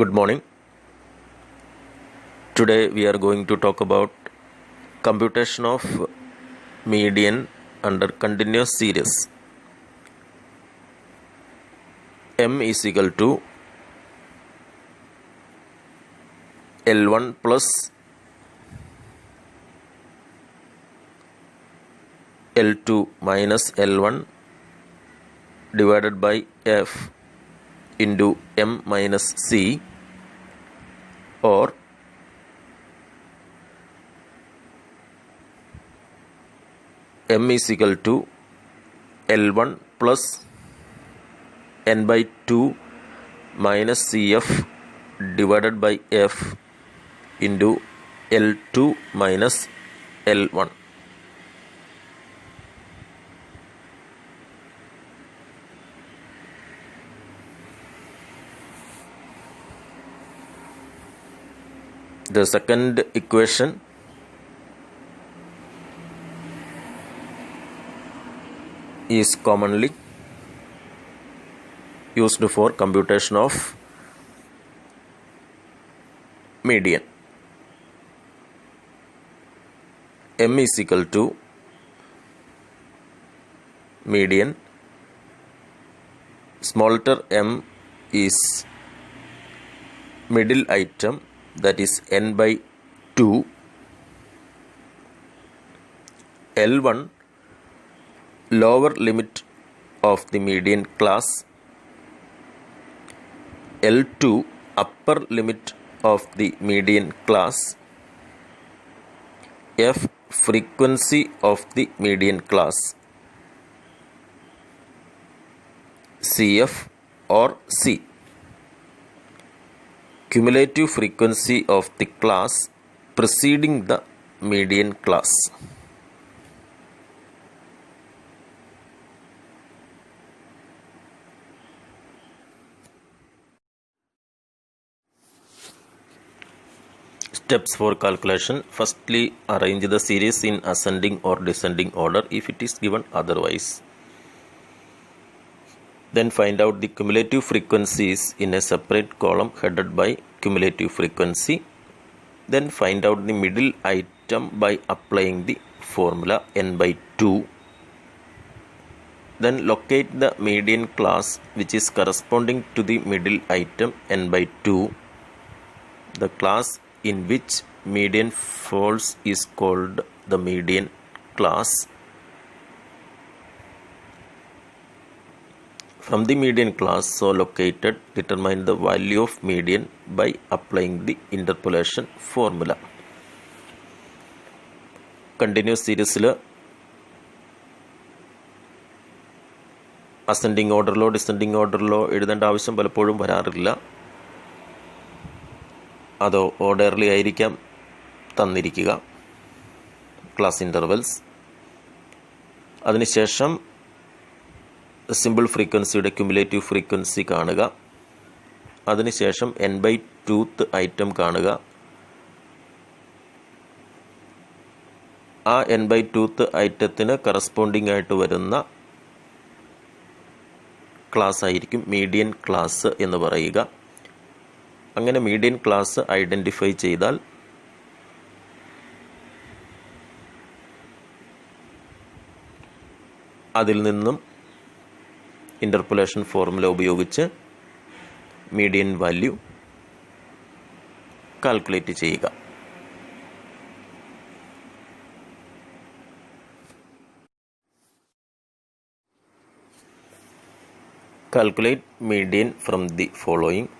Good morning. Today we are going to talk about computation of median under continuous series. M is equal to L1 plus L2 minus L1 divided by F into M minus C, or M is equal to L1 plus N by 2 minus CF divided by F into L2 minus L1. The second equation is commonly used for computation of median. M is equal to median. Small letter m is middle item, that is n by 2. L1 lower limit of the median class, L2 upper limit of the median class, F frequency of the median class, CF or C cumulative frequency of the class preceding the median class. Steps for calculation. Firstly, arrange the series in ascending or descending order if it is given otherwise. Then find out the cumulative frequencies in a separate column headed by cumulative frequency. Then find out the middle item by applying the formula n by 2. Then locate the median class which is corresponding to the middle item n by 2. The class in which median falls is called the median class. From the median class so located, determine the value of median by applying the interpolation formula. Continuous series ascending orderലോ descending ഓർഡറിലോ എഴുതേണ്ട ആവശ്യം പലപ്പോഴും വരാറില്ല. അതോ orderly ആയിരിക്കാം തന്നിരിക്കുക class intervals. അതിനുശേഷം സിമ്പിൾ ഫ്രീക്വൻസിയുടെ ക്യുമുലേറ്റീവ് ഫ്രീക്വൻസി കാണുക. അതിനുശേഷം n by 2th ഐറ്റം കാണുക. ആ n by 2th ഐറ്റത്തിന് കറസ്പോണ്ടിങ് ആയിട്ട് വരുന്ന ക്ലാസ് ആയിരിക്കും മീഡിയൻ ക്ലാസ് എന്ന് പറയുക. അങ്ങനെ മീഡിയൻ ക്ലാസ് ഐഡൻറ്റിഫൈ ചെയ്താൽ അതിൽ നിന്നും ഇൻ്റർപൊലേഷൻ ഫോർമുല ഉപയോഗിച്ച് മീഡിയൻ വാല്യൂ കാൽക്കുലേറ്റ് ചെയ്യുക. Calculate median from the following: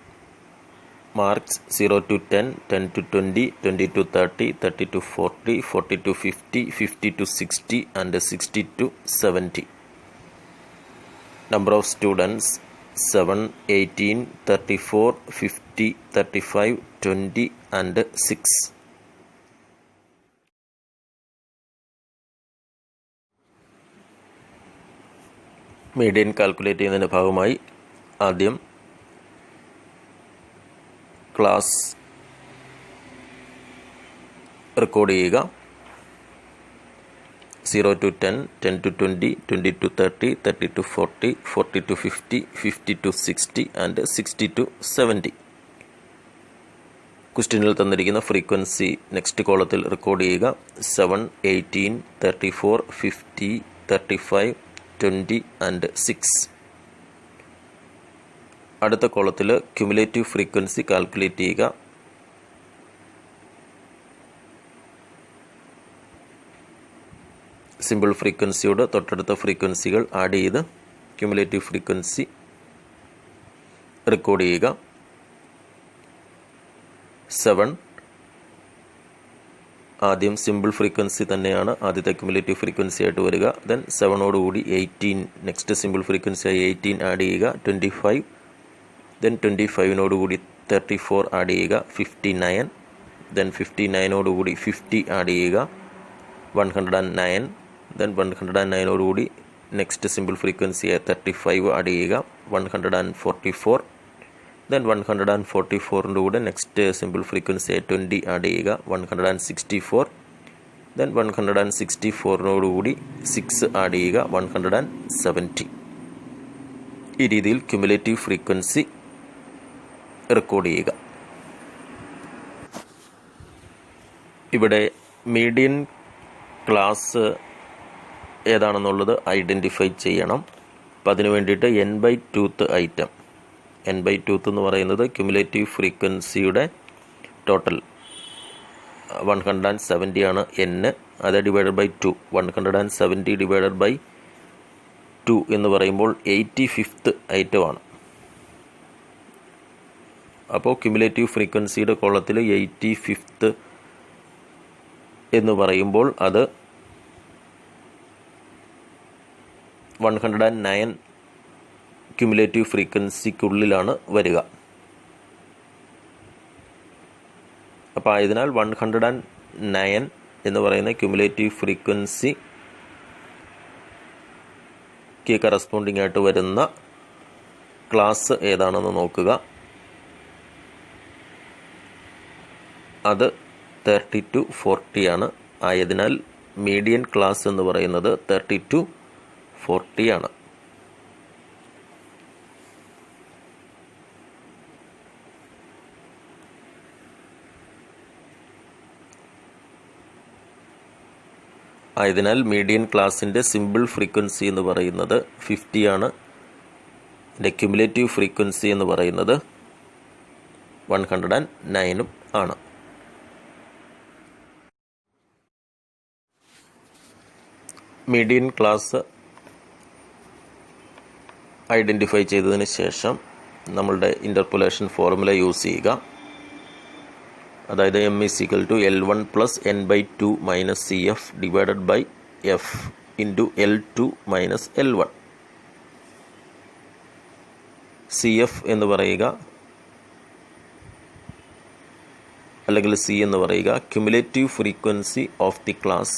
marks 0 to 10, 10 to 20, 20 to 30, 30 to 40, 40 to 50, 50 to 60 and 60 to 70. Number of students 7, 18, 34, 50, 35, 20 and 6. Median calculate ചെയ്യുന്നതിൻ്റെ ഭാഗമായി ആദ്യം ക്ലാസ് റെക്കോർഡ് ചെയ്യുക. 0 to 10, 10 to 20, 20 to 30, 30 to 40, 40 to 50, 50 to 60 and 60 to 70. ക്വസ്റ്റ്യനിൽ തന്നിരിക്കുന്ന frequency next കോളത്തിൽ record ചെയ്യുക. 7, 18, 34, 50, 35, 20 and 6. അടുത്ത കോളത്തിൽ ക്യുമുലേറ്റീവ് ഫ്രീക്വൻസി കാൽക്കുലേറ്റ് ചെയ്യുക. സിമ്പിൾ ഫ്രീക്വൻസിയോട് തൊട്ടടുത്ത ഫ്രീക്വൻസികൾ ആഡ് ചെയ്ത് ക്യുമുലേറ്റീവ് ഫ്രീക്വൻസി റെക്കോർഡ് ചെയ്യുക. 7 ആദ്യം സിമ്പിൾ ഫ്രീക്വൻസി തന്നെയാണ് ആദ്യത്തെ ക്യുമുലേറ്റീവ് ഫ്രീക്വൻസി ആയിട്ട് വരിക. ദെൻ 7ഓടുകൂടി 18 നെക്സ്റ്റ് സിമ്പിൾ ഫ്രീക്വൻസി ആയി 18 ആഡ് ചെയ്യുക. 25, ദെൻ 25നോടുകൂടി 34 ആഡ് ചെയ്യുക. 59, ദെൻ 59ഓടുകൂടി 50 ആഡ് ചെയ്യുക. 109, ദെൻ 109ഓടുകൂടി നെക്സ്റ്റ് സിമ്പിൾ ഫ്രീക്വൻസി ആയി 35 ആഡ് ചെയ്യുക. 144, ദെൻ 144ൻ്റെ കൂടെ നെക്സ്റ്റ് സിമ്പിൾ ഫ്രീക്വൻസി ആയി 20 ആഡ് ചെയ്യുക. 164, ദെൻ 164നോടുകൂടി 6 ആഡ് ചെയ്യുക. 170. ഈ രീതിയിൽ ക്യുമുലേറ്റീവ് ഫ്രീക്വൻസി റെക്കോർഡ് ചെയ്യുക. ഇവിടെ മീഡിയൻ ക്ലാസ് ഏതാണെന്നുള്ളത് ഐഡൻറ്റിഫൈ ചെയ്യണം. അപ്പം അതിനു വേണ്ടിയിട്ട് n/2th ഐറ്റം, n/2th എന്ന് പറയുന്നത് ക്യുമുലേറ്റീവ് ഫ്രീക്വൻസിയുടെ ടോട്ടൽ 170 ആണ് n. അത് ഡിവൈഡഡ് ബൈ 2, 170 ഡിവൈഡഡ് ബൈ 2 എന്ന് പറയുമ്പോൾ 85th ഐറ്റമാണ്. അപ്പോൾ ക്യുമുലേറ്റീവ് ഫ്രീക്വൻസിയുടെ കോളത്തിൽ 85th എന്ന് പറയുമ്പോൾ അത് 109 ക്യുമുലേറ്റീവ് ഫ്രീക്വൻസിക്കുള്ളിലാണ് വരിക. അപ്പോൾ ആയതിനാൽ 109 എന്ന് പറയുന്ന ക്യുമുലേറ്റീവ് ഫ്രീക്വൻസിക്ക് കറസ്പോണ്ടിങ് ആയിട്ട് വരുന്ന ക്ലാസ് ഏതാണെന്ന് നോക്കുക. അത് 30 to 40 ആണ്. ആയതിനാൽ മീഡിയൻ ക്ലാസ് എന്ന് പറയുന്നത് 30 to 40 ആണ്. ആയതിനാൽ മീഡിയൻ ക്ലാസിൻ്റെ സിമ്പിൾ ഫ്രീക്വൻസി എന്ന് പറയുന്നത് 50 ആണ്. ഇതിൻ്റെ ക്യുമുലേറ്റീവ് ഫ്രീക്വൻസി എന്ന് പറയുന്നത് 109 ആണ്. മീഡിയൻ ക്ലാസ് ഐഡൻറ്റിഫൈ ചെയ്തതിന് ശേഷം നമ്മളുടെ ഇൻ്റർപൊലേഷൻ ഫോർമുല യൂസ് ചെയ്യുക. അതായത് m is equal to L1 plus n/2 minus CF divided by F into L2 minus L1. CF എന്ന് പറയുക, അല്ലെങ്കിൽ C എന്ന് പറയുക, cumulative frequency of the class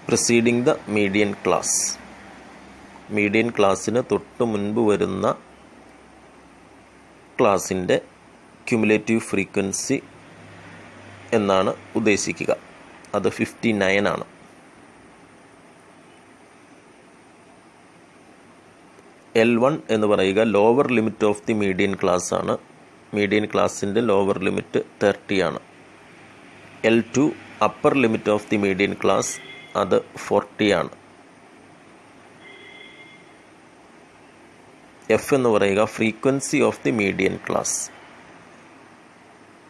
preceding the median class. Median ക്ലാസ്സിന് തൊട്ട് മുൻപ് വരുന്ന ക്ലാസിൻ്റെ ക്യുമുലേറ്റീവ് ഫ്രീക്വൻസി എന്നാണ് ഉദ്ദേശിക്കുക. അത് 59 ആണ്. L1 എന്ന് പറയുക lower limit of the median class ആണ്. മീഡിയൻ ക്ലാസിൻ്റെ ലോവർ ലിമിറ്റ് 30 ആണ്. L2 upper limit of the median class, അത് 40 ആണ്. എഫ് എന്ന് പറയുക frequency of the median class.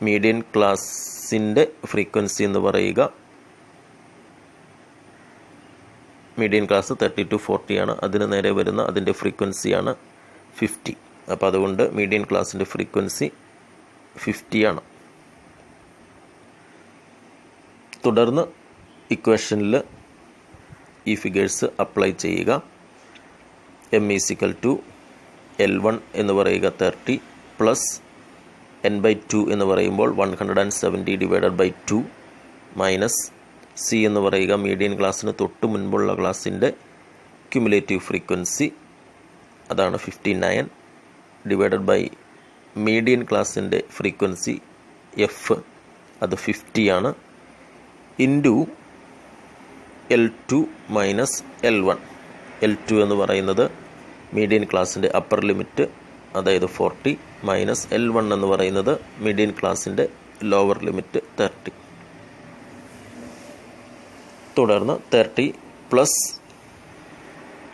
Median ക്ലാസിൻ്റെ ഫ്രീക്വൻസി എന്ന് പറയുക, മീഡിയൻ ക്ലാസ് 30 to 40 ആണ്. അതിന് നേരെ വരുന്ന അതിൻ്റെ ഫ്രീക്വൻസിയാണ് 50. അപ്പോൾ അതുകൊണ്ട് മീഡിയൻ ക്ലാസിൻ്റെ ഫ്രീക്വൻസി 50 ആണ്. തുടർന്ന് ഇക്വേഷനിൽ ഈ ഫിഗേഴ്സ് അപ്ലൈ ചെയ്യുക. m is equal to L1 എന്ന് പറയുക 30 പ്ലസ് n/2 എന്ന് പറയുമ്പോൾ 170 ഡിവൈഡഡ് ബൈ 2 മൈനസ് C എന്ന് പറയുക മീഡിയൻ ക്ലാസ്സിന് തൊട്ട് മുൻപുള്ള ക്ലാസ്സിൻ്റെ ക്യുമുലേറ്റീവ് ഫ്രീക്വൻസി, അതാണ് 59 ഡിവൈഡഡ് ബൈ മീഡിയൻ ക്ലാസ്സിൻ്റെ ഫ്രീക്വൻസി എഫ്, അത് 50 ആണ്, into L2 minus L1. L2 എന്ന് പറയുന്നത് മീഡിയൻ ക്ലാസ്സിൻ്റെ അപ്പർ ലിമിറ്റ് അതായത് 40 മൈനസ് L1 എന്ന് പറയുന്നത് മീഡിയൻ ക്ലാസ്സിൻ്റെ ലോവർ ലിമിറ്റ് 30. തുടർന്ന് 30 plus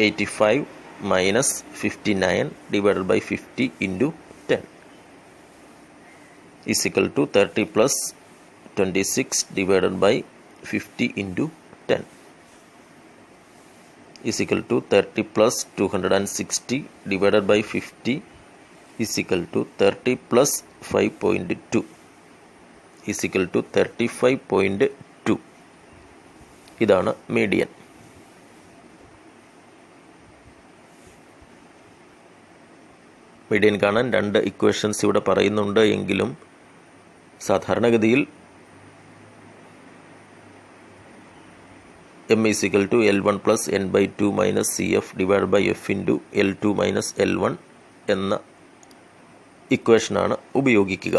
85 minus 59 divided by 50 into 10 is equal to 30 plus 26 divided by 50 into 10 is equal to 30 plus 260 divided by 50 is equal to 30 plus 5.2 is equal to 35.2. ഇതാണ് median. Median കാണാൻ 2 equations ഇവിടെ പറയുന്നുണ്ട് എങ്കിലും സാധാരണഗതിയിൽ m is equal to L1 plus n by 2 minus CF divided by F into L2 minus L1 എന്ന ഇക്വേഷനാണ് ഉപയോഗിക്കുക.